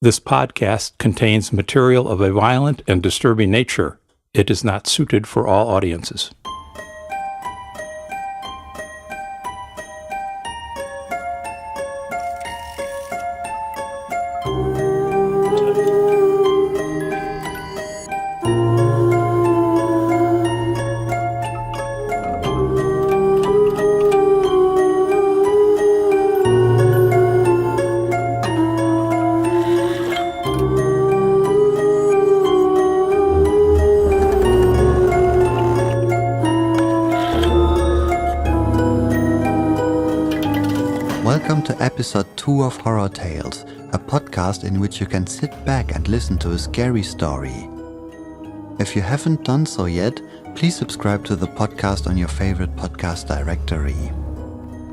This podcast contains material of a violent and disturbing nature. It is not suited for all audiences. Welcome to episode 2 of Horror Tales, a podcast in which you can sit back and listen to a scary story. If you haven't done so yet, please subscribe to the podcast on your favorite podcast directory.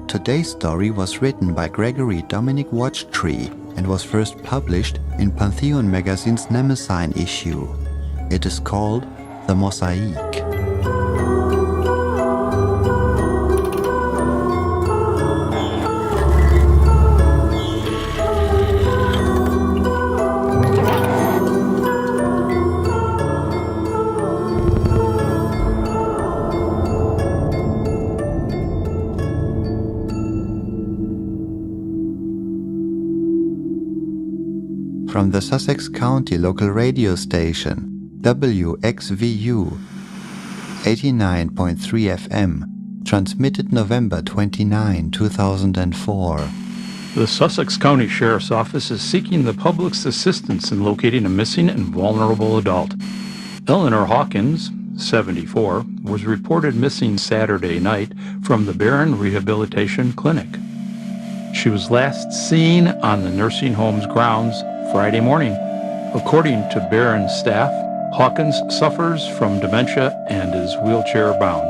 Today's story was written by Gregory Dominic Watchtree and was first published in Pantheon magazine's menacing issue. It is called The Mosaic. From the Sussex County local radio station, WXVU 89.3 FM, transmitted November 29, 2004. The Sussex County Sheriff's Office is seeking the public's assistance in locating a missing and vulnerable adult. Eleanor Hawkins, 74, was reported missing Saturday night from the Barron Rehabilitation Clinic. She was last seen on the nursing home's grounds Friday morning. According to Barron staff, Hawkins suffers from dementia and is wheelchair-bound.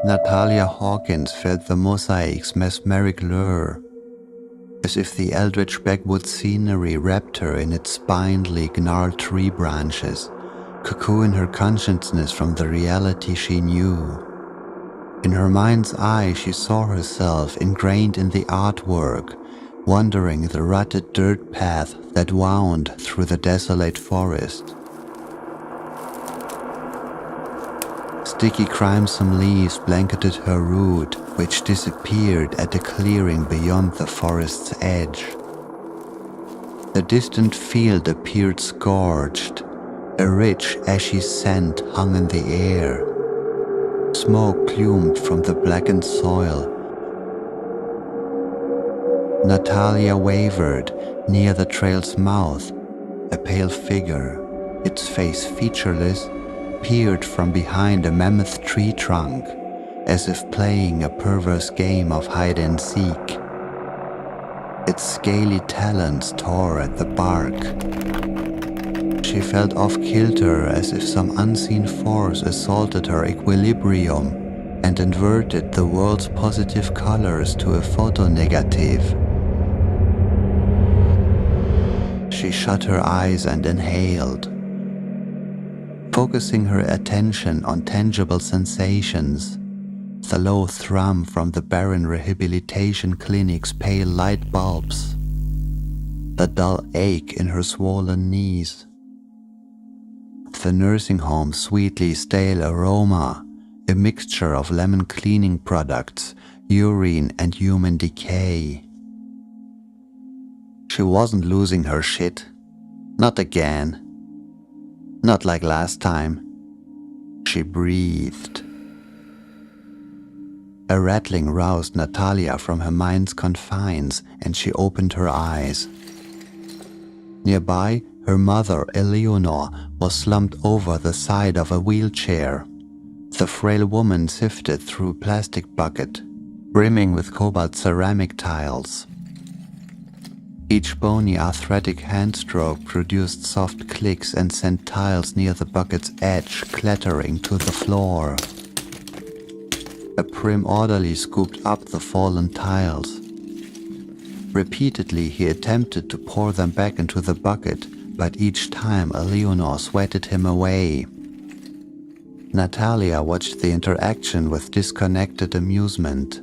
Natalia Hawkins felt the mosaic's mesmeric lure, as if the eldritch backwood scenery wrapped her in its spindly, gnarled tree branches, cocooned her consciousness from the reality she knew. In her mind's eye, she saw herself ingrained in the artwork, wandering the rutted dirt path that wound through the desolate forest. Sticky crimson leaves blanketed her route, which disappeared at a clearing beyond the forest's edge. The distant field appeared scorched. A rich, ashy scent hung in the air. Smoke plumed from the blackened soil. Natalia wavered near the trail's mouth. A pale figure, its face featureless, peered from behind a mammoth tree trunk, as if playing a perverse game of hide-and-seek. Its scaly talons tore at the bark. She felt off-kilter, as if some unseen force assaulted her equilibrium and inverted the world's positive colors to a photonegative. She shut her eyes and inhaled, focusing her attention on tangible sensations: the low thrum from the Barron Rehabilitation Clinic's pale light bulbs, the dull ache in her swollen knees, the nursing home's sweetly stale aroma, a mixture of lemon cleaning products, urine and human decay. She wasn't losing her shit. Not again. Not like last time. She breathed. A rattling roused Natalia from her mind's confines, and she opened her eyes. Nearby, her mother, Eleanor, was slumped over the side of a wheelchair. The frail woman sifted through a plastic bucket, brimming with cobalt ceramic tiles. Each bony arthritic hand stroke produced soft clicks and sent tiles near the bucket's edge clattering to the floor. A prim orderly scooped up the fallen tiles. Repeatedly he attempted to pour them back into the bucket, but each time Eleanor sweated him away. Natalia watched the interaction with disconnected amusement.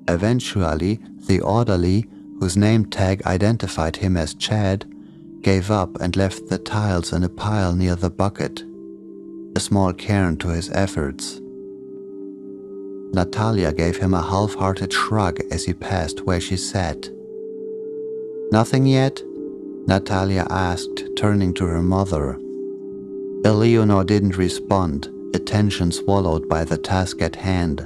Eventually, the orderly, whose name tag identified him as Chad, gave up and left the tiles in a pile near the bucket, a small cairn to his efforts. Natalia gave him a half-hearted shrug as he passed where she sat. "Nothing yet?" Natalia asked, turning to her mother. Eleanor didn't respond, attention swallowed by the task at hand.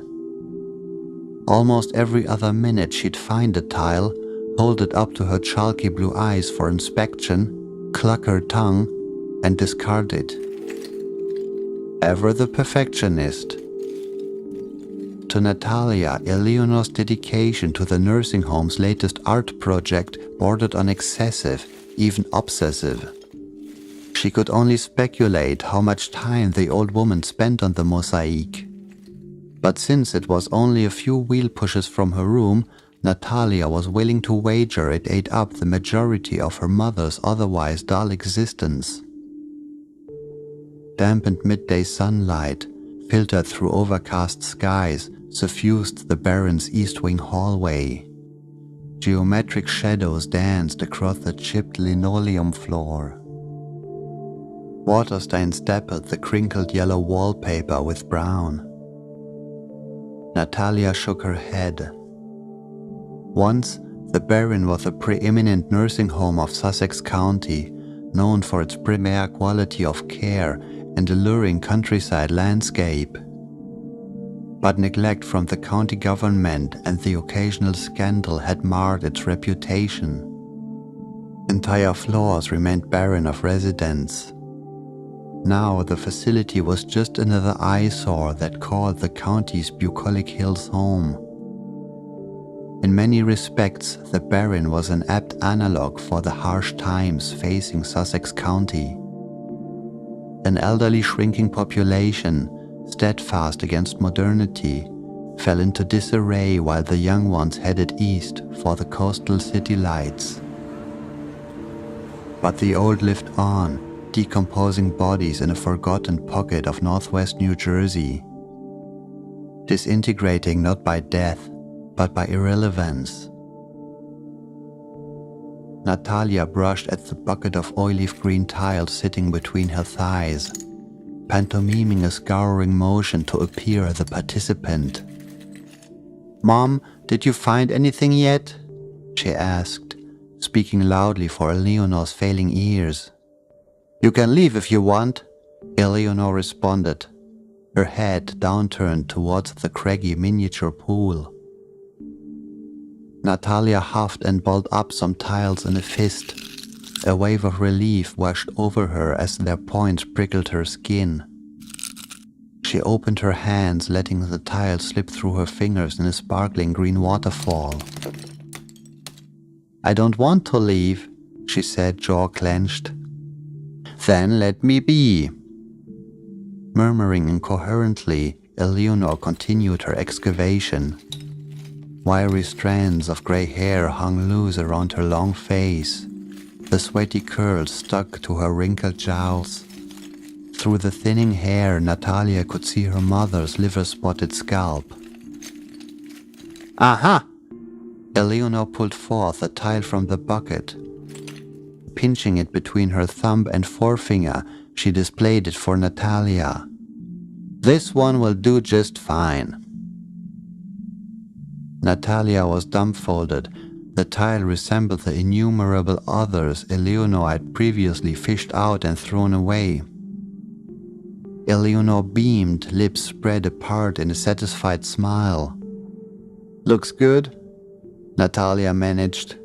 Almost every other minute she'd find a tile, hold it up to her chalky blue eyes for inspection, cluck her tongue, and discard it. Ever the perfectionist. To Natalia, Eleanor's dedication to the nursing home's latest art project bordered on excessive, even obsessive. She could only speculate how much time the old woman spent on the mosaic. But since it was only a few wheel pushes from her room, Natalia was willing to wager it ate up the majority of her mother's otherwise dull existence. Dampened midday sunlight, filtered through overcast skies, suffused the Baron's east wing hallway. Geometric shadows danced across the chipped linoleum floor. Water stains dappled the crinkled yellow wallpaper with brown. Natalia shook her head. Once, the Baron was a preeminent nursing home of Sussex County, known for its premier quality of care and alluring countryside landscape. But neglect from the county government and the occasional scandal had marred its reputation. Entire floors remained barren of residents. Now the facility was just another eyesore that called the county's bucolic hills home. In many respects, the Baron was an apt analogue for the harsh times facing Sussex County. An elderly shrinking population, steadfast against modernity, fell into disarray while the young ones headed east for the coastal city lights. But the old lived on, decomposing bodies in a forgotten pocket of northwest New Jersey, disintegrating not by death, but by irrelevance. Natalia brushed at the bucket of olive green tiles sitting between her thighs, pantomiming a scouring motion to appear the participant. "Mom, did you find anything yet?" she asked, speaking loudly for Eleanor's failing ears. "You can leave if you want," Eleanor responded, her head downturned towards the craggy miniature pool. Natalia huffed and balled up some tiles in a fist. A wave of relief washed over her as their points prickled her skin. She opened her hands, letting the tiles slip through her fingers in a sparkling green waterfall. "I don't want to leave," she said, jaw clenched. "Then let me be." Murmuring incoherently, Eleanor continued her excavation. Wiry strands of grey hair hung loose around her long face. The sweaty curls stuck to her wrinkled jowls. Through the thinning hair, Natalia could see her mother's liver-spotted scalp. "Aha!" Eleanor pulled forth a tile from the bucket. Pinching it between her thumb and forefinger, she displayed it for Natalia. "This one will do just fine." Natalia was dumbfounded. The tile resembled the innumerable others Eleanor had previously fished out and thrown away. Eleanor beamed, lips spread apart in a satisfied smile. "Looks good," Natalia managed.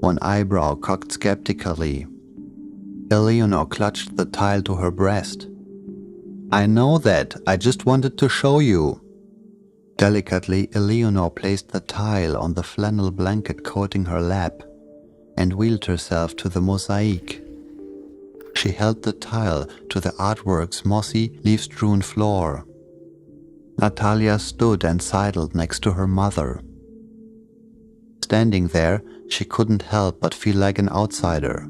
One eyebrow cocked skeptically. Eleanor clutched the tile to her breast. "I know that, I just wanted to show you." Delicately, Eleanor placed the tile on the flannel blanket coating her lap and wheeled herself to the mosaic. She held the tile to the artwork's mossy, leaf-strewn floor. Natalia stood and sidled next to her mother. Standing there, she couldn't help but feel like an outsider.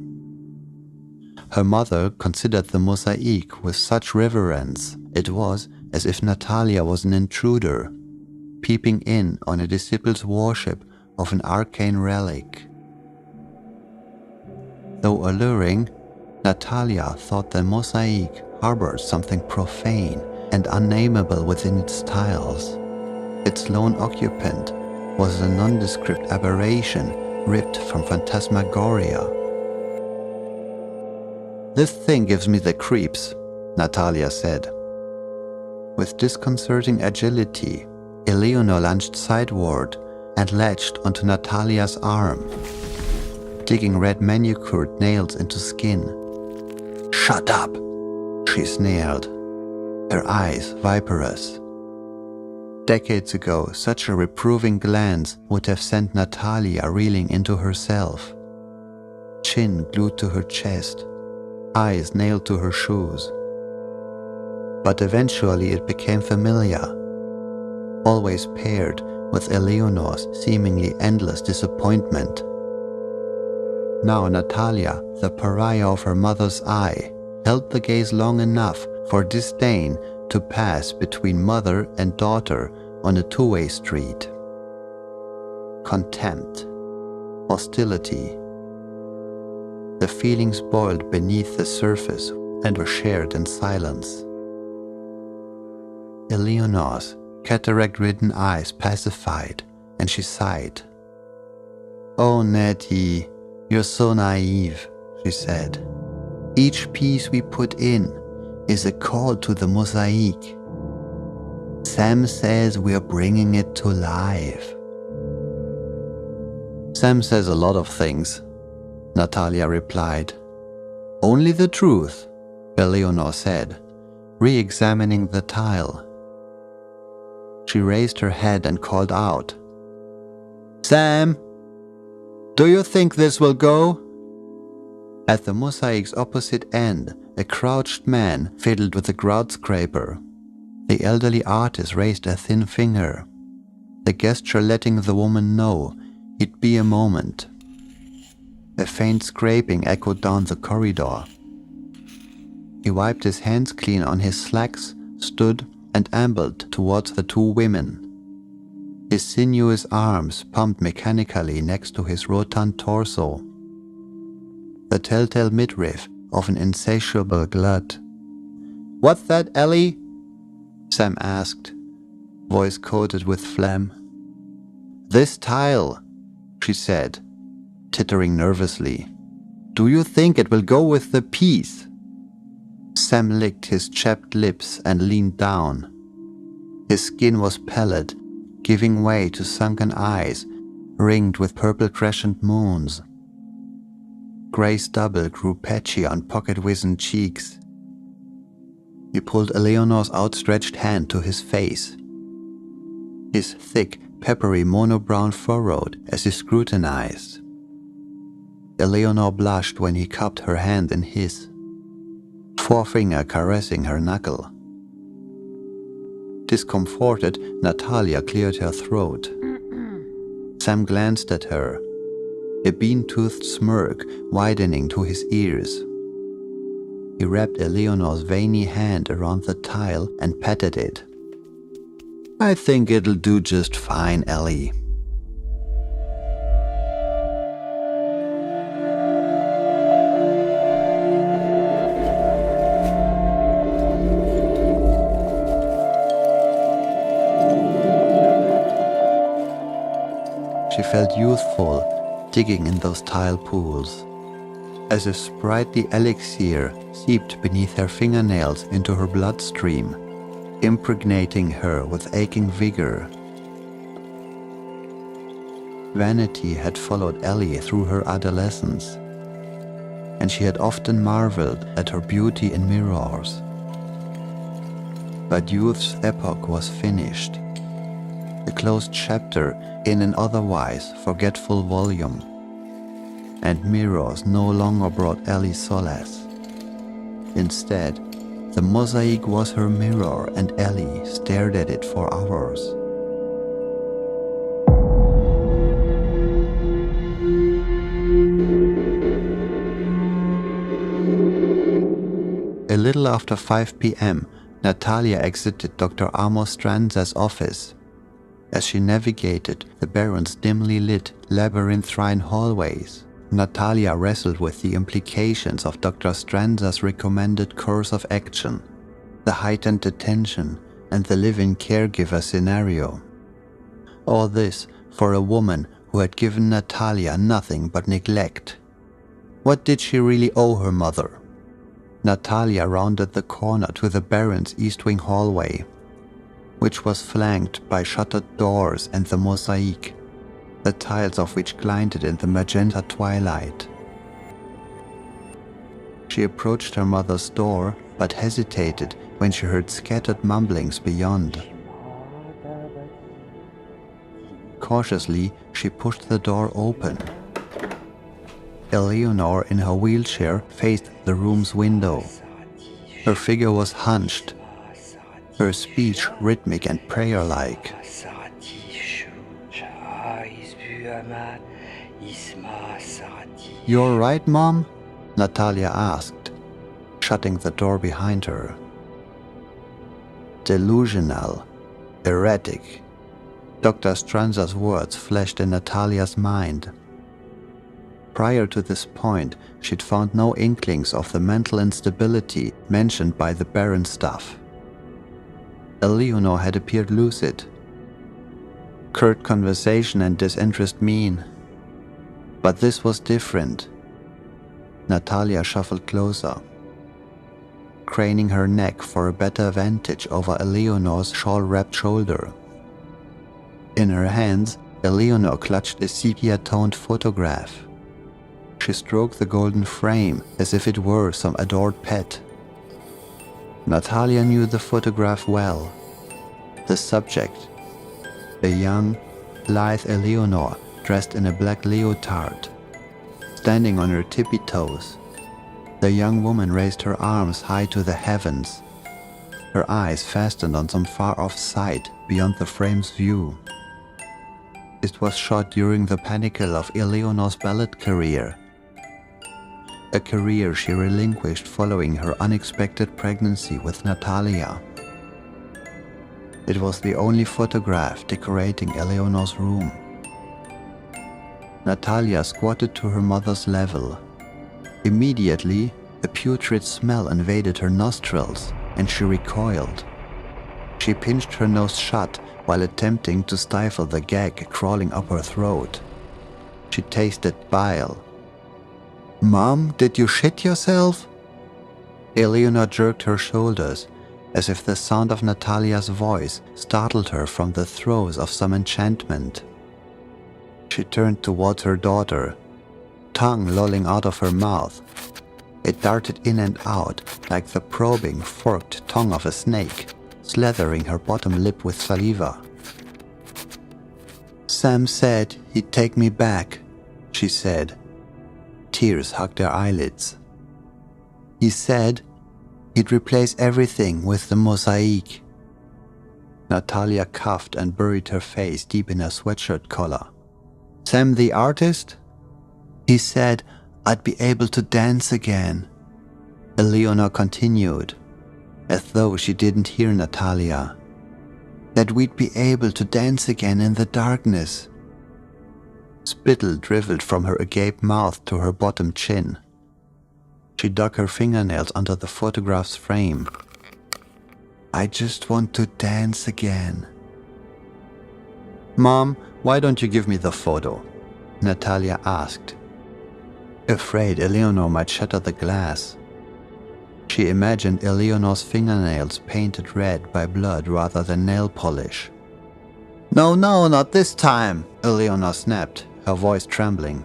Her mother considered the mosaic with such reverence. It was as if Natalia was an intruder, peeping in on a disciple's worship of an arcane relic. Though alluring, Natalia thought the mosaic harbored something profane and unnameable within its tiles. Its lone occupant was a nondescript aberration ripped from phantasmagoria. "This thing gives me the creeps," Natalia said. With disconcerting agility, Eleanor lunged sideward and latched onto Natalia's arm, digging red manicured nails into skin. "Shut up," she snarled, her eyes viperous. Decades ago, such a reproving glance would have sent Natalia reeling into herself. Chin glued to her chest, eyes nailed to her shoes. But eventually it became familiar, always paired with Eleanor's seemingly endless disappointment. Now Natalia, the pariah of her mother's eye, held the gaze long enough for disdain to pass between mother and daughter on a two-way street. Contempt, hostility. The feelings boiled beneath the surface and were shared in silence. Eleanor's cataract-ridden eyes pacified, and she sighed. "Oh, Nettie, you're so naive," she said. "Each piece we put in is a call to the mosaic. Sam says we're bringing it to life." "Sam says a lot of things," Natalia replied. "Only the truth," Eleanor said, re-examining the tile. She raised her head and called out, "Sam, do you think this will go?" At the mosaic's opposite end, a crouched man fiddled with a grout scraper. The elderly artist raised a thin finger, the gesture letting the woman know it'd be a moment. A faint scraping echoed down the corridor. He wiped his hands clean on his slacks, stood, and ambled towards the two women. His sinuous arms pumped mechanically next to his rotund torso, the telltale midriff of an insatiable glut. "What's that, Ellie?" Sam asked, voice coated with phlegm. "This tile," she said, tittering nervously. "Do you think it will go with the piece?" Sam licked his chapped lips and leaned down. His skin was pallid, giving way to sunken eyes ringed with purple crescent moons. Grey stubble grew patchy on pocket-wizened cheeks. He pulled Eleanor's outstretched hand to his face. His thick, peppery mono-brown furrowed as he scrutinized. Eleanor blushed when he cupped her hand in his, forefinger caressing her knuckle. Discomforted, Natalia cleared her throat. Sam glanced at her, a bean-toothed smirk widening to his ears. He wrapped Eleanor's veiny hand around the tile and patted it. "I think it'll do just fine, Ellie." She felt youthful, digging in those tile pools, as if sprightly elixir seeped beneath her fingernails into her bloodstream, impregnating her with aching vigor. Vanity had followed Ellie through her adolescence, and she had often marveled at her beauty in mirrors. But youth's epoch was finished, a closed chapter in an otherwise forgetful volume, and mirrors no longer brought Ellie solace. Instead, the mosaic was her mirror, and Ellie stared at it for hours. A little after 5 p.m., Natalia exited Dr. Amos Stranza's office. As she navigated the Baron's dimly lit, labyrinthine hallways, Natalia wrestled with the implications of Dr. Stranza's recommended course of action, the heightened attention, and the live-in caregiver scenario. All this for a woman who had given Natalia nothing but neglect. What did she really owe her mother? Natalia rounded the corner to the Baron's East Wing hallway, which was flanked by shuttered doors and the Mosaic, the tiles of which glinted in the magenta twilight. She approached her mother's door, but hesitated when she heard scattered mumblings beyond. Cautiously, she pushed the door open. Eleanor, in her wheelchair, faced the room's window. Her figure was hunched, her speech rhythmic and prayer-like. "You're right, Mom?" Natalia asked, shutting the door behind her. Delusional, erratic. Dr. Stranza's words flashed in Natalia's mind. Prior to this point, she'd found no inklings of the mental instability mentioned by the Baron's staff. Eleanor had appeared lucid. Curt conversation and disinterest mean. But this was different. Natalia shuffled closer, craning her neck for a better vantage over Eleanor's shawl-wrapped shoulder. In her hands, Eleanor clutched a sepia-toned photograph. She stroked the golden frame as if it were some adored pet. Natalia knew the photograph well. The subject, a young, lithe Eleanor dressed in a black leotard. Standing on her tippy toes, the young woman raised her arms high to the heavens, her eyes fastened on some far-off sight beyond the frame's view. It was shot during the pinnacle of Eleanor's ballet career, a career she relinquished following her unexpected pregnancy with Natalia. It was the only photograph decorating Eleanor's room. Natalia squatted to her mother's level. Immediately, a putrid smell invaded her nostrils, and she recoiled. She pinched her nose shut while attempting to stifle the gag crawling up her throat. She tasted bile. "Mom, did you shit yourself?" Eleanor jerked her shoulders, as if the sound of Natalia's voice startled her from the throes of some enchantment. She turned towards her daughter, tongue lolling out of her mouth. It darted in and out like the probing, forked tongue of a snake, slathering her bottom lip with saliva. "Sam said he'd take me back," she said. Tears hugged her eyelids. "He said he'd replace everything with the Mosaic." Natalia coughed and buried her face deep in her sweatshirt collar. "Sam the artist? He said I'd be able to dance again," Eleanor continued, as though she didn't hear Natalia. "That we'd be able to dance again in the darkness." Spittle dribbled from her agape mouth to her bottom chin. She dug her fingernails under the photograph's frame. "I just want to dance again." "Mom, why don't you give me the photo?" Natalia asked, afraid Eleanor might shatter the glass. She imagined Eleanor's fingernails painted red by blood rather than nail polish. "No, not this time," Eleanor snapped, her voice trembling.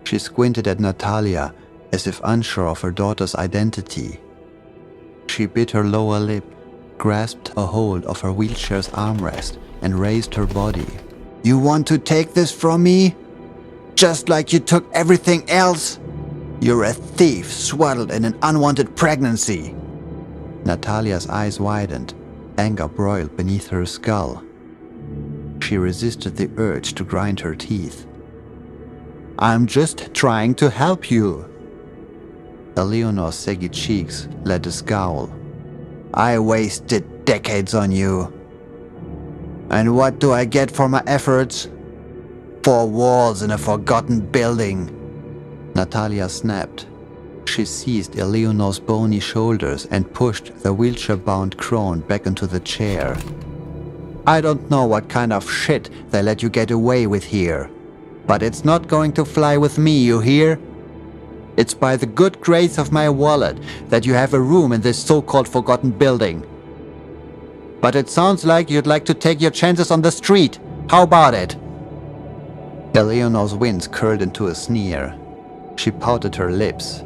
She squinted at Natalia as if unsure of her daughter's identity. She bit her lower lip, grasped a hold of her wheelchair's armrest, and raised her body. "You want to take this from me? Just like you took everything else? You're a thief swaddled in an unwanted pregnancy." Natalia's eyes widened, anger broiled beneath her skull. She resisted the urge to grind her teeth. "I'm just trying to help you." Eleanor's saggy cheeks led a scowl. I wasted decades on you. And what do I get for my efforts? 4 walls in a forgotten building. Natalia snapped. She seized Eleanor's bony shoulders and pushed the wheelchair-bound crone back into the chair. I don't know what kind of shit they let you get away with here, but it's not going to fly with me, you hear? It's by the good grace of my wallet that you have a room in this so-called forgotten building. But it sounds like you'd like to take your chances on the street. How about it? Eleanor's wince curled into a sneer. She pouted her lips.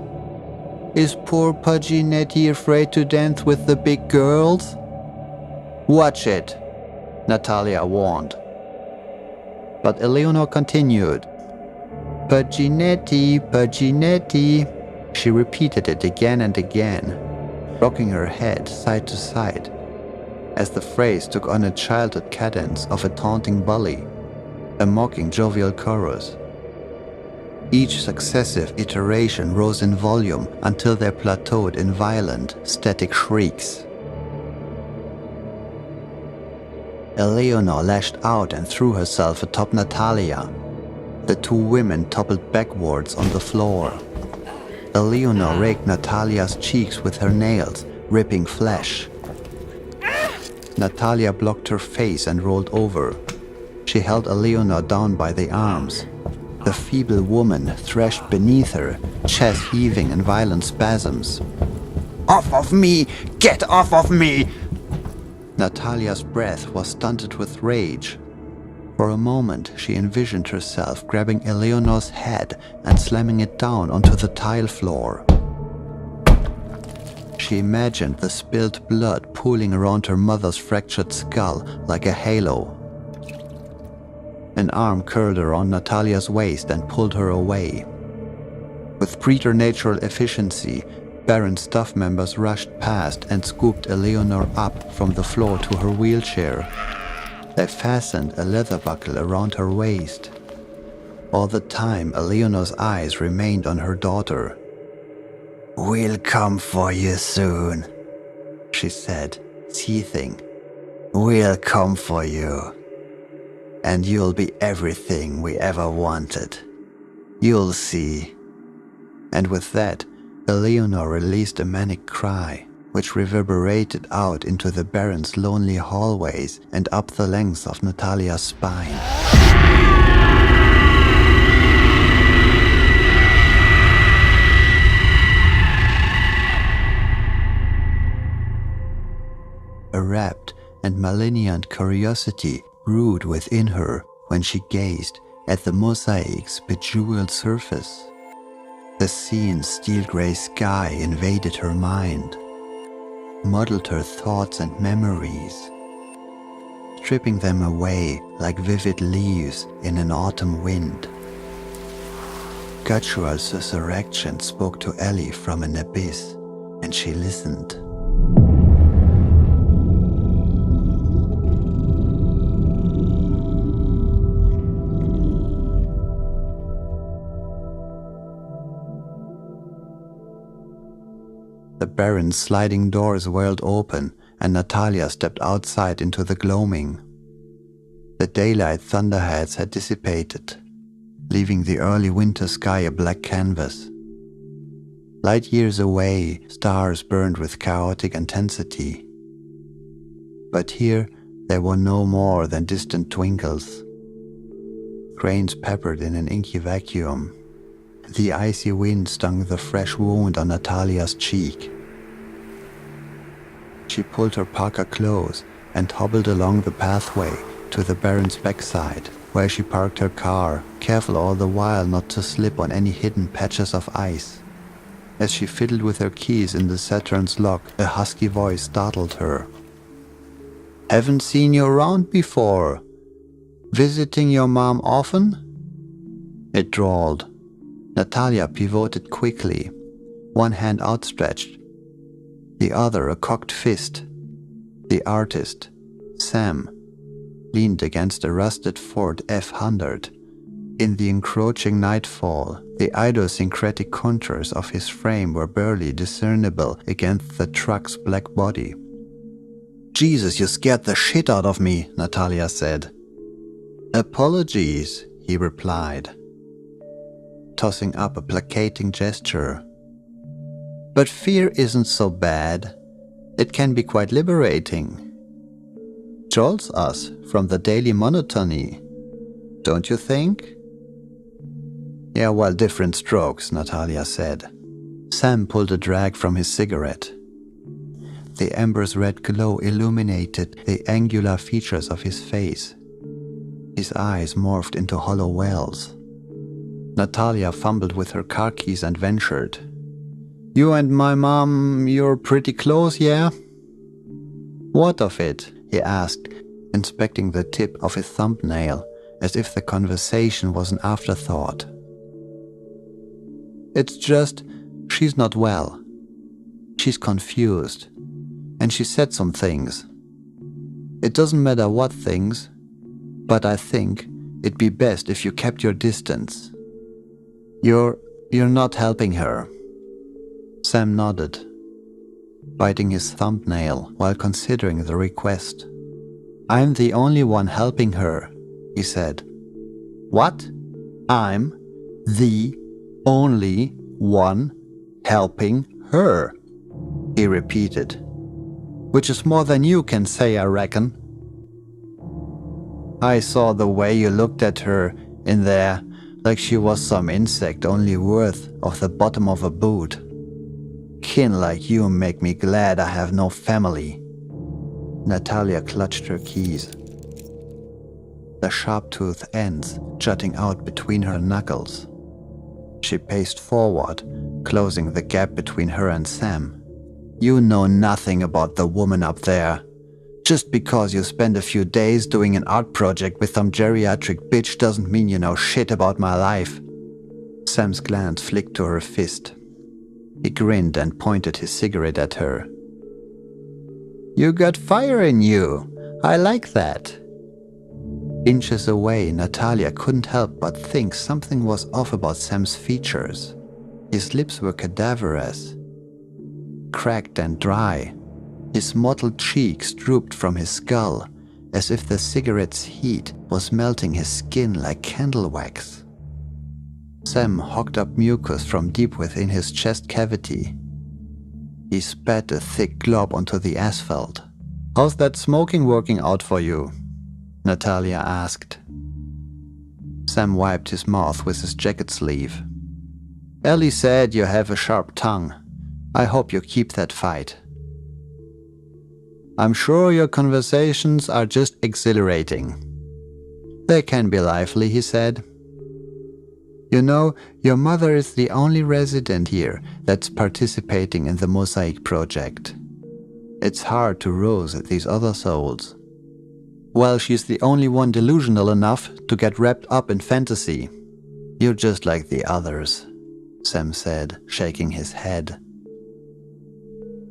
Is poor pudgy Nettie afraid to dance with the big girls? Watch it, Natalia warned. But Eleanor continued. Pudgy Nettie, Pudgy Nettie. She repeated it again and again, rocking her head side to side, as the phrase took on a childhood cadence of a taunting bully, a mocking jovial chorus. Each successive iteration rose in volume until they plateaued in violent, static shrieks. Eleanor lashed out and threw herself atop Natalia. The 2 women toppled backwards on the floor. Eleanor raked Natalia's cheeks with her nails, ripping flesh. Natalia blocked her face and rolled over. She held Eleanor down by the arms. The feeble woman thrashed beneath her, chest heaving in violent spasms. Off of me! Get off of me! Natalia's breath was stunted with rage. For a moment, she envisioned herself grabbing Eleanor's head and slamming it down onto the tile floor. She imagined the spilled blood pooling around her mother's fractured skull like a halo. An arm curled around Natalia's waist and pulled her away. With preternatural efficiency, Baron staff members rushed past and scooped Eleanor up from the floor to her wheelchair. They fastened a leather buckle around her waist. All the time, Eleanor's eyes remained on her daughter. We'll come for you soon, she said, seething. We'll come for you. And you'll be everything we ever wanted. You'll see. And with that, Eleanor released a manic cry, which reverberated out into the Baron's lonely hallways and up the length of Natalia's spine. A rapt and malignant curiosity brewed within her when she gazed at the mosaic's bejeweled surface. The scene's steel-gray sky invaded her mind, muddled her thoughts and memories, stripping them away like vivid leaves in an autumn wind. Guttural susurration spoke to Ellie from an abyss, and she listened. The Baron's sliding doors whirled open, and Natalia stepped outside into the gloaming. The daylight thunderheads had dissipated, leaving the early winter sky a black canvas. Light years away, stars burned with chaotic intensity. But here, they were no more than distant twinkles. Grains peppered in an inky vacuum. The icy wind stung the fresh wound on Natalia's cheek. She pulled her parka close and hobbled along the pathway to the Baron's backside, where she parked her car, careful all the while not to slip on any hidden patches of ice. As she fiddled with her keys in the Saturn's lock, a husky voice startled her. Haven't seen you around before. Visiting your mom often? It drawled. Natalia pivoted quickly, one hand outstretched, the other a cocked fist. The artist, Sam, leaned against a rusted Ford F-100, In the encroaching nightfall, the idiosyncratic contours of his frame were barely discernible against the truck's black body. "Jesus, you scared the shit out of me," Natalia said. "Apologies," he replied, tossing up a placating gesture. "But fear isn't so bad. It can be quite liberating. Jolts us from the daily monotony, don't you think?" "Yeah, well, different strokes," Natalia said. Sam pulled a drag from his cigarette. The ember's red glow illuminated the angular features of his face. His eyes morphed into hollow wells. Natalia fumbled with her car keys and ventured, "You and my mom, you're pretty close, yeah?" "What of it?" he asked, inspecting the tip of his thumbnail as if the conversation was an afterthought. "It's just, she's not well. She's confused. And she said some things. It doesn't matter what things, but I think it'd be best if you kept your distance. You're not helping her." Sam nodded, biting his thumbnail while considering the request. "I'm the only one helping her," he said. "What? I'm the only one helping her," he repeated. "Which is more than you can say, I reckon." "I saw the way you looked at her in there, like she was some insect only worth of the bottom of a boot. Kin like you make me glad I have no family." Natalia clutched her keys, the sharp-toothed ends jutting out between her knuckles. She paced forward, closing the gap between her and Sam. "You know nothing about the woman up there. Just because you spend a few days doing an art project with some geriatric bitch doesn't mean you know shit about my life." Sam's glance flicked to her fist. He grinned and pointed his cigarette at her. "You got fire in you. I like that." Inches away, Natalia couldn't help but think something was off about Sam's features. His lips were cadaverous, cracked and dry. His mottled cheeks drooped from his skull, as if the cigarette's heat was melting his skin like candle wax. Sam hocked up mucus from deep within his chest cavity. He spat a thick glob onto the asphalt. "How's that smoking working out for you?" Natalia asked. Sam wiped his mouth with his jacket sleeve. "Ellie said you have a sharp tongue. I hope you keep that fight." "I'm sure your conversations are just exhilarating." "They can be lively," he said. "You know, your mother is the only resident here that's participating in the Mosaic project. It's hard to rouse these other souls. Well, she's the only one delusional enough to get wrapped up in fantasy. You're just like the others," Sam said, shaking his head.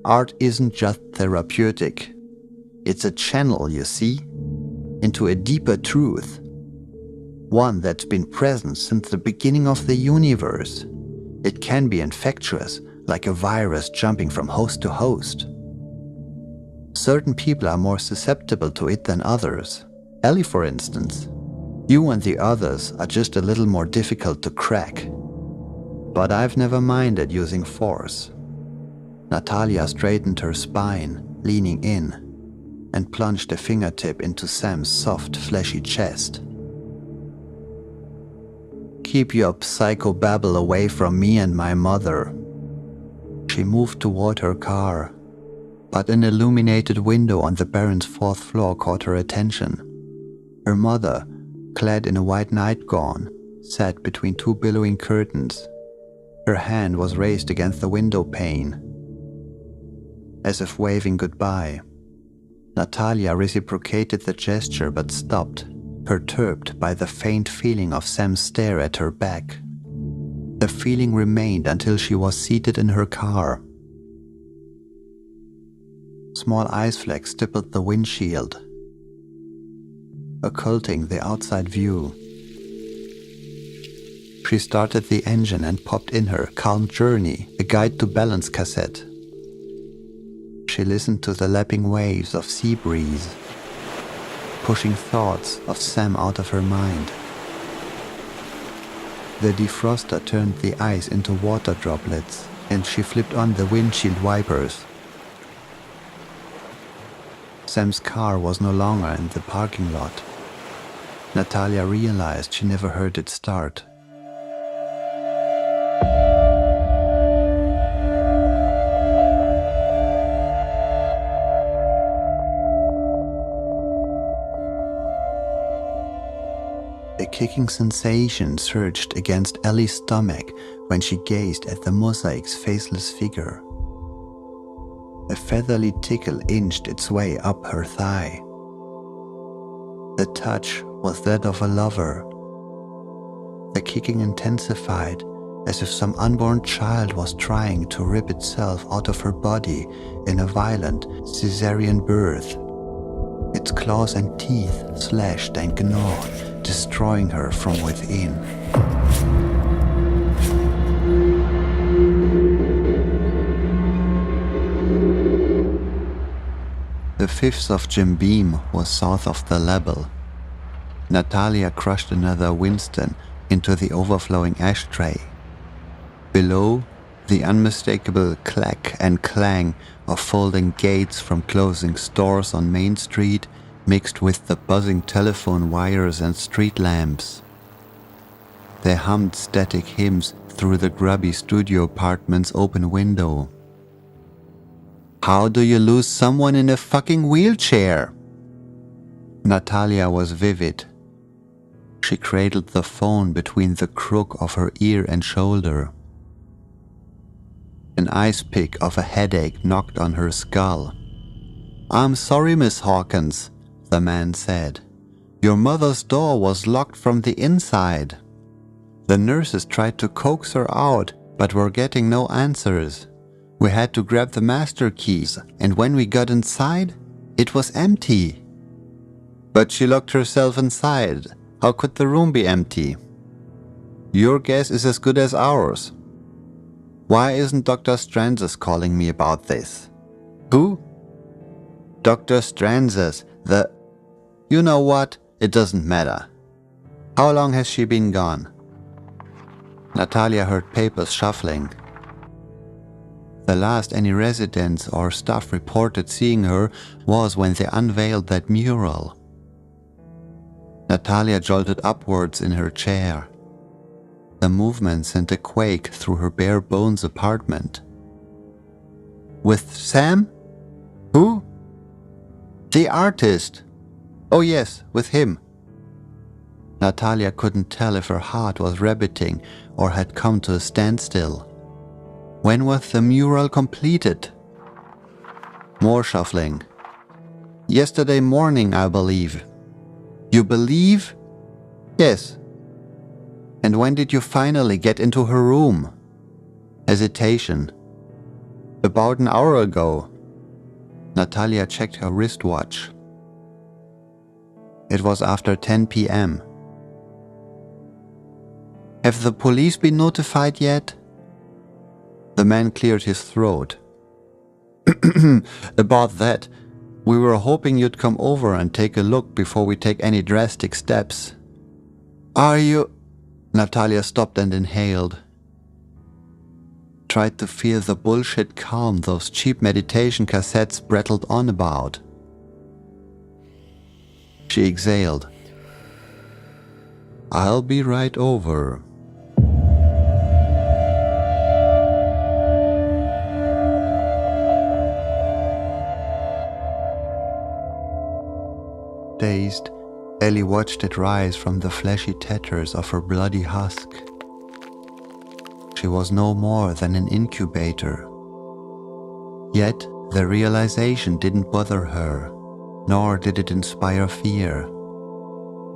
"Art isn't just therapeutic. It's a channel, you see, into a deeper truth. One that's been present since the beginning of the universe. It can be infectious, like a virus jumping from host to host. Certain people are more susceptible to it than others. Ellie, for instance. You and the others are just a little more difficult to crack. But I've never minded using force." Natalia straightened her spine, leaning in, and plunged a fingertip into Sam's soft, fleshy chest. "Keep your psychobabble away from me and my mother." She moved toward her car, but an illuminated window on the Baron's fourth floor caught her attention. Her mother, clad in a white nightgown, sat between two billowing curtains. Her hand was raised against the window pane, as if waving goodbye. Natalia reciprocated the gesture but stopped, perturbed by the faint feeling of Sam's stare at her back. The feeling remained until she was seated in her car. Small ice flakes stippled the windshield, occulting the outside view. She started the engine and popped in her Calm Journey, a guide to balance cassette. She listened to the lapping waves of sea breeze, pushing thoughts of Sam out of her mind. The defroster turned the ice into water droplets, and she flipped on the windshield wipers. Sam's car was no longer in the parking lot. Natalia realized she never heard it start. A kicking sensation surged against Ellie's stomach when she gazed at the mosaic's faceless figure. A feathery tickle inched its way up her thigh. The touch was that of a lover. The kicking intensified, as if some unborn child was trying to rip itself out of her body in a violent cesarean birth. Its claws and teeth slashed and gnawed, destroying her from within. The 5th of Jim Beam was south of the level. Natalia crushed another Winston into the overflowing ashtray. Below, the unmistakable clack and clang of folding gates from closing stores on Main Street mixed with the buzzing telephone wires and street lamps. They hummed static hymns through the grubby studio apartment's open window. How do you lose someone in a fucking wheelchair? Natalia was vivid. She cradled the phone between the crook of her ear and shoulder. An ice pick of a headache knocked on her skull. "I'm sorry, Miss Hawkins," the man said. "Your mother's door was locked from the inside. The nurses tried to coax her out, but were getting no answers. We had to grab the master keys, and when we got inside, it was empty." "But she locked herself inside. How could the room be empty?" "Your guess is as good as ours." "Why isn't Dr. Stranzes calling me about this?" "Who?" "Dr. Stranzes, the... You know what? It doesn't matter. How long has she been gone?" Natalia heard papers shuffling. The last any residents or staff reported seeing her was when they unveiled that mural. Natalia jolted upwards in her chair. The movement sent a quake through her bare bones apartment. "With Sam? Who?" "The artist." "Oh yes, with him." Natalia couldn't tell if her heart was rabbiting or had come to a standstill. When was the mural completed? More shuffling. "Yesterday morning, I believe." "You believe?" "Yes." "And when did you finally get into her room?" Hesitation. "About an hour ago." Natalia checked her wristwatch. It was after 10 p.m. "Have the police been notified yet?" The man cleared his throat. "About that, we were hoping you'd come over and take a look before we take any drastic steps." "Are you..." Natalia stopped and inhaled. Tried to feel the bullshit calm those cheap meditation cassettes prattled on about. She exhaled. "I'll be right over." Dazed, Ellie watched it rise from the fleshy tatters of her bloody husk. She was no more than an incubator. Yet the realization didn't bother her, nor did it inspire fear.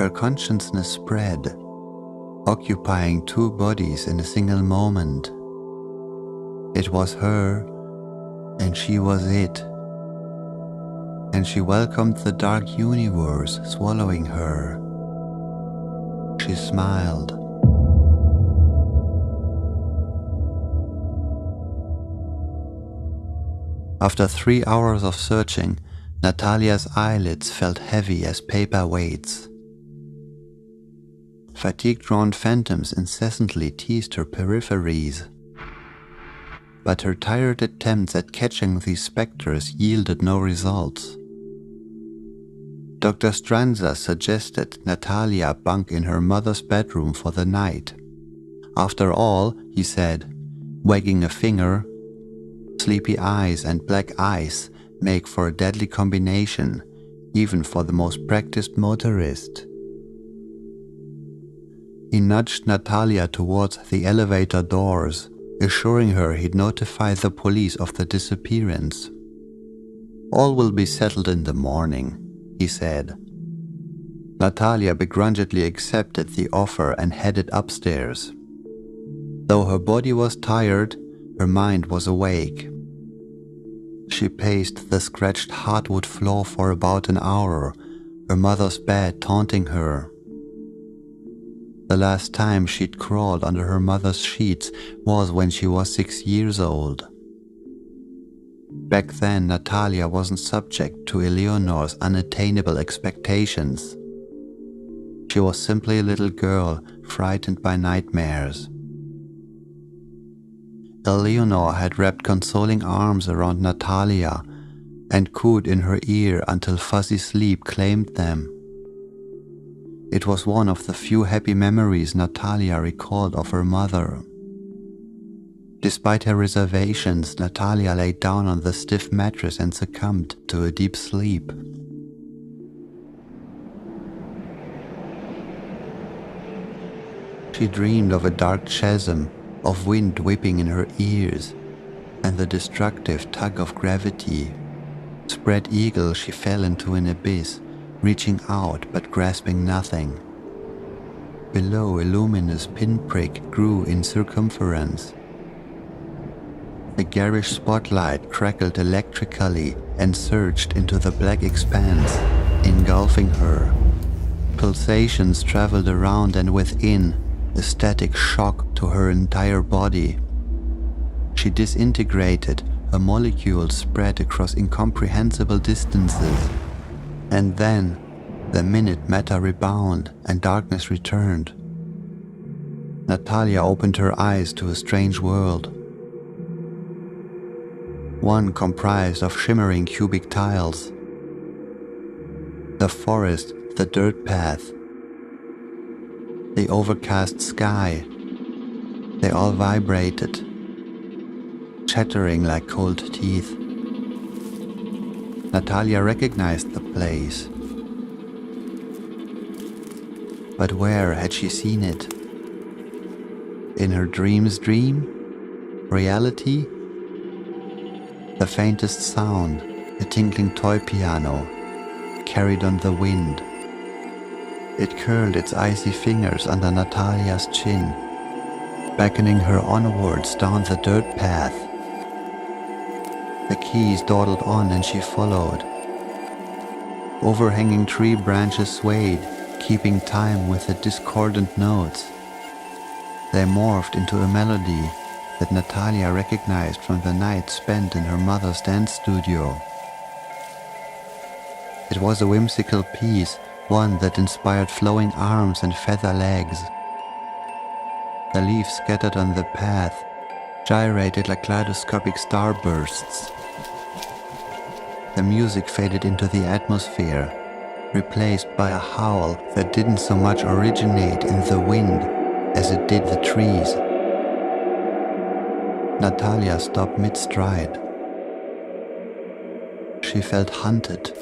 Her consciousness spread, occupying two bodies in a single moment. It was her, and she was it. And she welcomed the dark universe swallowing her. She smiled. After 3 hours of searching, Natalia's eyelids felt heavy as paper weights. Fatigue-drawn phantoms incessantly teased her peripheries. But her tired attempts at catching these specters yielded no results. Dr. Stranza suggested Natalia bunk in her mother's bedroom for the night. After all, he said, wagging a finger, sleepy eyes and black ice make for a deadly combination, even for the most practiced motorist. He nudged Natalia towards the elevator doors, assuring her he'd notify the police of the disappearance. All will be settled in the morning, he said. Natalia begrudgingly accepted the offer and headed upstairs. Though her body was tired, her mind was awake. She paced the scratched hardwood floor for about an hour, her mother's bed taunting her. The last time she'd crawled under her mother's sheets was when she was 6 years old. Back then, Natalia wasn't subject to Eleanor's unattainable expectations. She was simply a little girl frightened by nightmares. Eleanor had wrapped consoling arms around Natalia and cooed in her ear until fuzzy sleep claimed them. It was one of the few happy memories Natalia recalled of her mother. Despite her reservations, Natalia lay down on the stiff mattress and succumbed to a deep sleep. She dreamed of a dark chasm, of wind whipping in her ears, and the destructive tug of gravity. Spread eagle, she fell into an abyss, reaching out but grasping nothing. Below, a luminous pinprick grew in circumference. The garish spotlight crackled electrically and surged into the black expanse, engulfing her. Pulsations traveled around and within, a static shock to her entire body. She disintegrated, her molecules spread across incomprehensible distances. And then, the minute matter rebounded and darkness returned. Natalia opened her eyes to a strange world. One comprised of shimmering cubic tiles. The forest, the dirt path, the overcast sky, they all vibrated, chattering like cold teeth. Natalia recognized the place. But where had she seen it? In her dream's dream? Reality? The faintest sound, a tinkling toy piano, carried on the wind. It curled its icy fingers under Natalia's chin, beckoning her onwards down the dirt path. The keys dawdled on and she followed. Overhanging tree branches swayed, keeping time with the discordant notes. They morphed into a melody that Natalia recognized from the night spent in her mother's dance studio. It was a whimsical piece, one that inspired flowing arms and feather legs. The leaves scattered on the path gyrated like kaleidoscopic starbursts. The music faded into the atmosphere, replaced by a howl that didn't so much originate in the wind as it did the trees. Natalia stopped mid-stride. She felt hunted,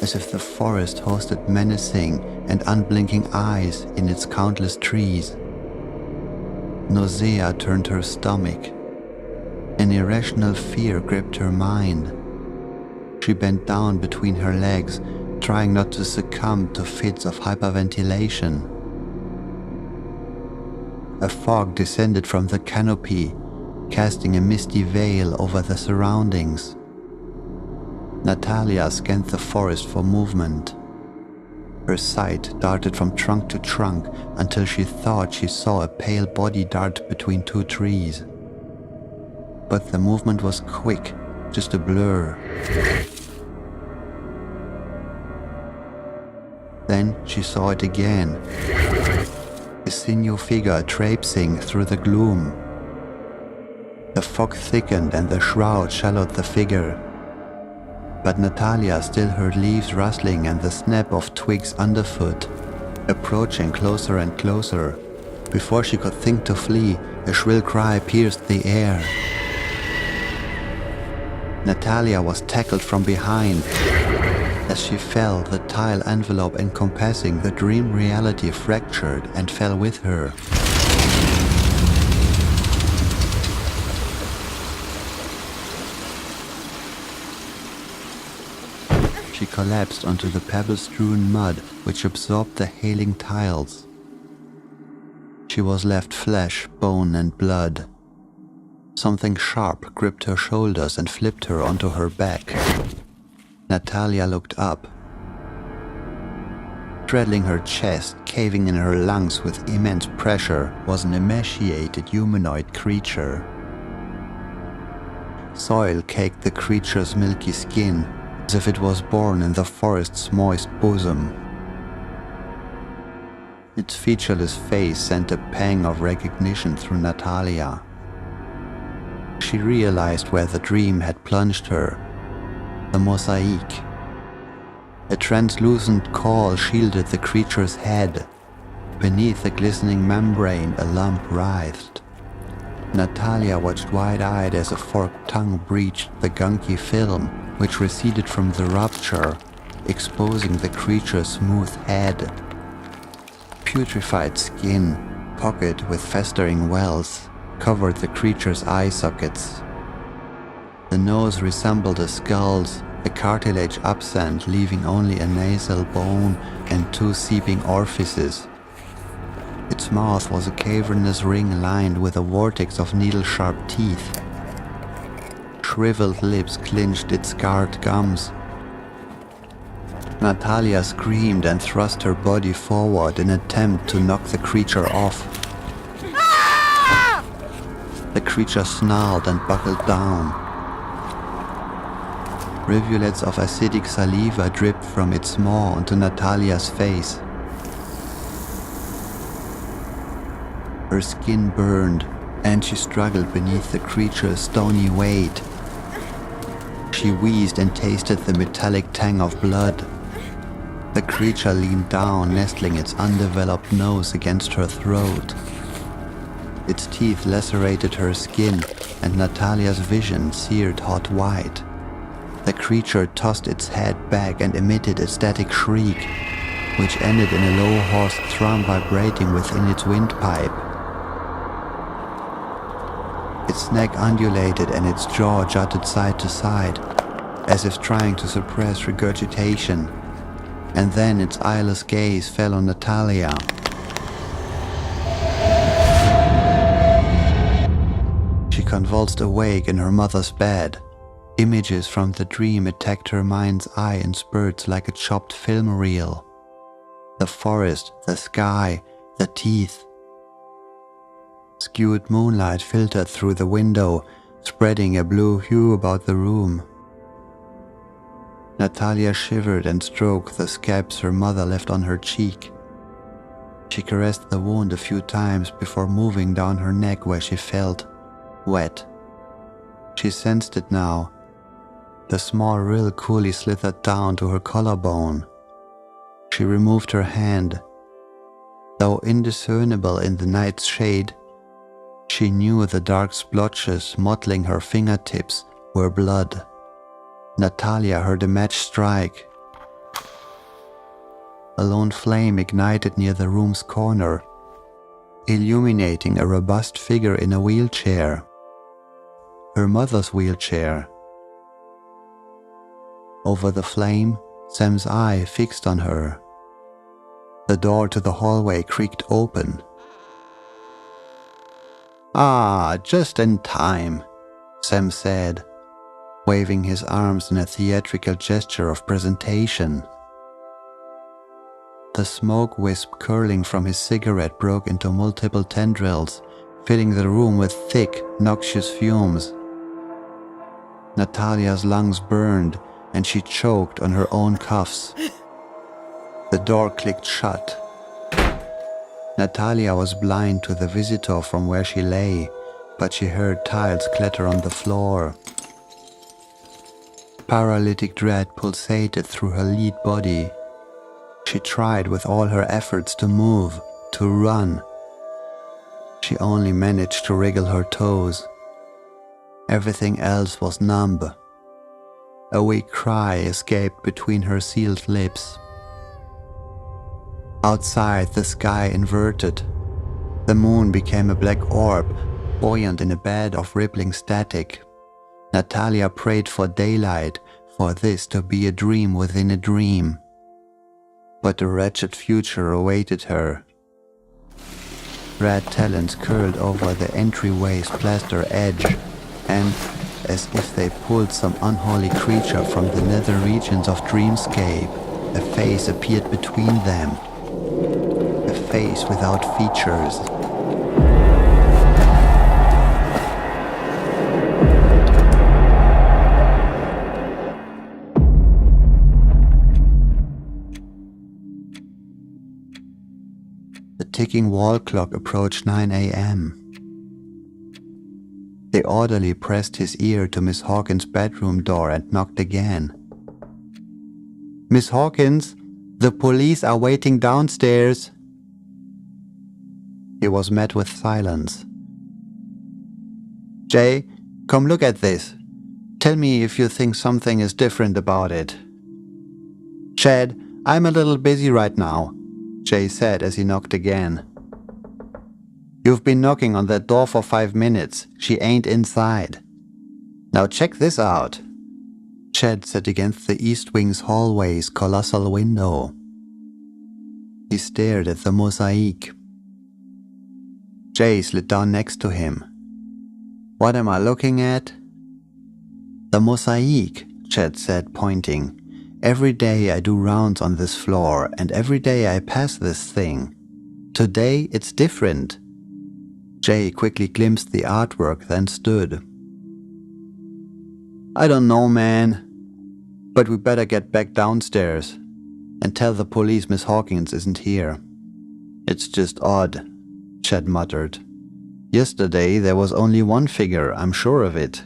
as if the forest hosted menacing and unblinking eyes in its countless trees. Nausea turned her stomach. An irrational fear gripped her mind. She bent down between her legs, trying not to succumb to fits of hyperventilation. A fog descended from the canopy, casting a misty veil over the surroundings. Natalia scanned the forest for movement. Her sight darted from trunk to trunk until she thought she saw a pale body dart between two trees. But the movement was quick, just a blur. Then she saw it again, a sinew figure traipsing through the gloom. The fog thickened and the shroud shadowed the figure. But Natalia still heard leaves rustling and the snap of twigs underfoot, approaching closer and closer. Before she could think to flee, a shrill cry pierced the air. Natalia was tackled from behind. As she fell, the tile envelope encompassing the dream reality fractured and fell with her. She collapsed onto the pebble-strewn mud which absorbed the hailing tiles. She was left flesh, bone and blood. Something sharp gripped her shoulders and flipped her onto her back. Natalia looked up. Straddling her chest, caving in her lungs with immense pressure, was an emaciated humanoid creature. Soil caked the creature's milky skin, as if it was born in the forest's moist bosom. Its featureless face sent a pang of recognition through Natalia. She realized where the dream had plunged her. The Mosaic. A translucent caul shielded the creature's head. Beneath the glistening membrane, a lump writhed. Natalia watched wide-eyed as a forked tongue breached the gunky film, which receded from the rupture, exposing the creature's smooth head. Putrefied skin, pocked with festering wells, covered the creature's eye sockets. The nose resembled a skull's, the cartilage absent, leaving only a nasal bone and two seeping orifices. Its mouth was a cavernous ring lined with a vortex of needle-sharp teeth. Shriveled lips clinched its scarred gums. Natalia screamed and thrust her body forward in an attempt to knock the creature off. The creature snarled and buckled down. Rivulets of acidic saliva dripped from its maw onto Natalia's face. Her skin burned, and she struggled beneath the creature's stony weight. She wheezed and tasted the metallic tang of blood. The creature leaned down, nestling its undeveloped nose against her throat. Its teeth lacerated her skin, and Natalia's vision seared hot white. The creature tossed its head back and emitted a static shriek, which ended in a low hoarse thrum vibrating within its windpipe. Its neck undulated and its jaw jutted side to side, as if trying to suppress regurgitation, and then its eyeless gaze fell on Natalia. She convulsed awake in her mother's bed. Images from the dream attacked her mind's eye in spurts like a chopped film reel. The forest, the sky, the teeth. Skewed moonlight filtered through the window, spreading a blue hue about the room. Natalia shivered and stroked the scabs her mother left on her cheek. She caressed the wound a few times before moving down her neck where she felt wet. She sensed it now. The small rill coolly slithered down to her collarbone. She removed her hand. Though indiscernible in the night's shade, she knew the dark splotches mottling her fingertips were blood. Natalia heard a match strike. A lone flame ignited near the room's corner, illuminating a robust figure in a wheelchair. Her mother's wheelchair. Over the flame, Sam's eye fixed on her. The door to the hallway creaked open. "Ah, just in time," Sam said, waving his arms in a theatrical gesture of presentation. The smoke wisp curling from his cigarette broke into multiple tendrils, filling the room with thick, noxious fumes. Natalia's lungs burned and she choked on her own cuffs. The door clicked shut. Natalia was blind to the visitor from where she lay, but she heard tiles clatter on the floor. Paralytic dread pulsated through her lead body. She tried with all her efforts to move, to run. She only managed to wriggle her toes. Everything else was numb. A weak cry escaped between her sealed lips. Outside, the sky inverted. The moon became a black orb, buoyant in a bed of rippling static. Natalia prayed for daylight, for this to be a dream within a dream. But a wretched future awaited her. Red talons curled over the entryway's plaster edge, and, as if they pulled some unholy creature from the nether regions of dreamscape, a face appeared between them. A face without features. The ticking wall clock approached 9 a.m. The orderly pressed his ear to Miss Hawkins' bedroom door and knocked again. "Miss Hawkins, the police are waiting downstairs." He was met with silence. "Jay, come look at this. Tell me if you think something is different about it." "Chad, I'm a little busy right now," Jay said as he knocked again. "You've been knocking on that door for 5 minutes. She ain't inside. Now check this out." Chad sat against the East Wing's hallway's colossal window. He stared at the mosaic. Jay slid down next to him. "What am I looking at?" "The mosaic," Chad said, pointing. "Every day I do rounds on this floor, and every day I pass this thing. Today it's different." Jay quickly glimpsed the artwork, then stood. "I don't know, man. But we better get back downstairs and tell the police Miss Hawkins isn't here. It's just odd," Chad muttered. "Yesterday there was only one figure, I'm sure of it."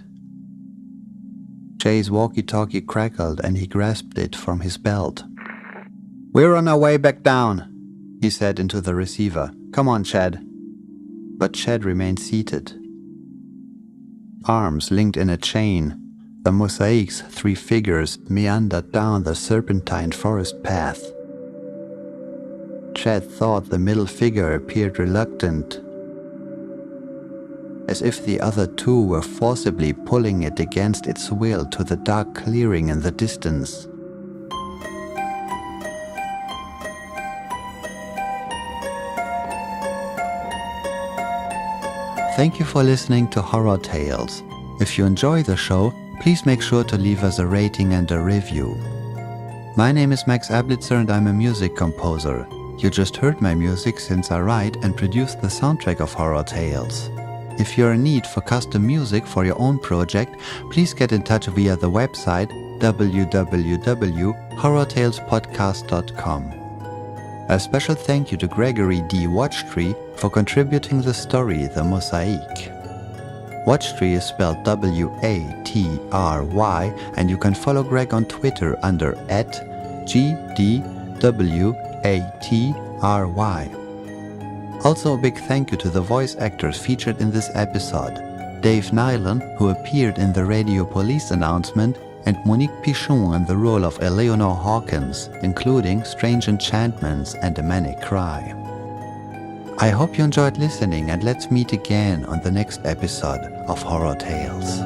Jay's walkie-talkie crackled and he grasped it from his belt. "We're on our way back down," he said into the receiver. "Come on, Chad." But Chad remained seated. Arms linked in a chain, the mosaic's 3 figures meandered down the serpentine forest path. Chad thought the middle figure appeared reluctant, as if the other 2 were forcibly pulling it against its will to the dark clearing in the distance. Thank you for listening to Horror Tales. If you enjoy the show, please make sure to leave us a rating and a review. My name is Max Ablitzer and I'm a music composer. You just heard my music since I write and produce the soundtrack of Horror Tales. If you're in need for custom music for your own project, please get in touch via the website www.horrortalespodcast.com. A special thank you to Gregory D. Watchtree for contributing the story The Mosaic. Watchtree is spelled W-A-T-R-Y, and you can follow Greg on Twitter under @GDWATRY. Also a big thank you to the voice actors featured in this episode: Dave Nyland, who appeared in the Radio Police announcement, and Monique Pichon in the role of Eleanor Hawkins, including Strange Enchantments and A Manic Cry. I hope you enjoyed listening, and let's meet again on the next episode of Horror Tales.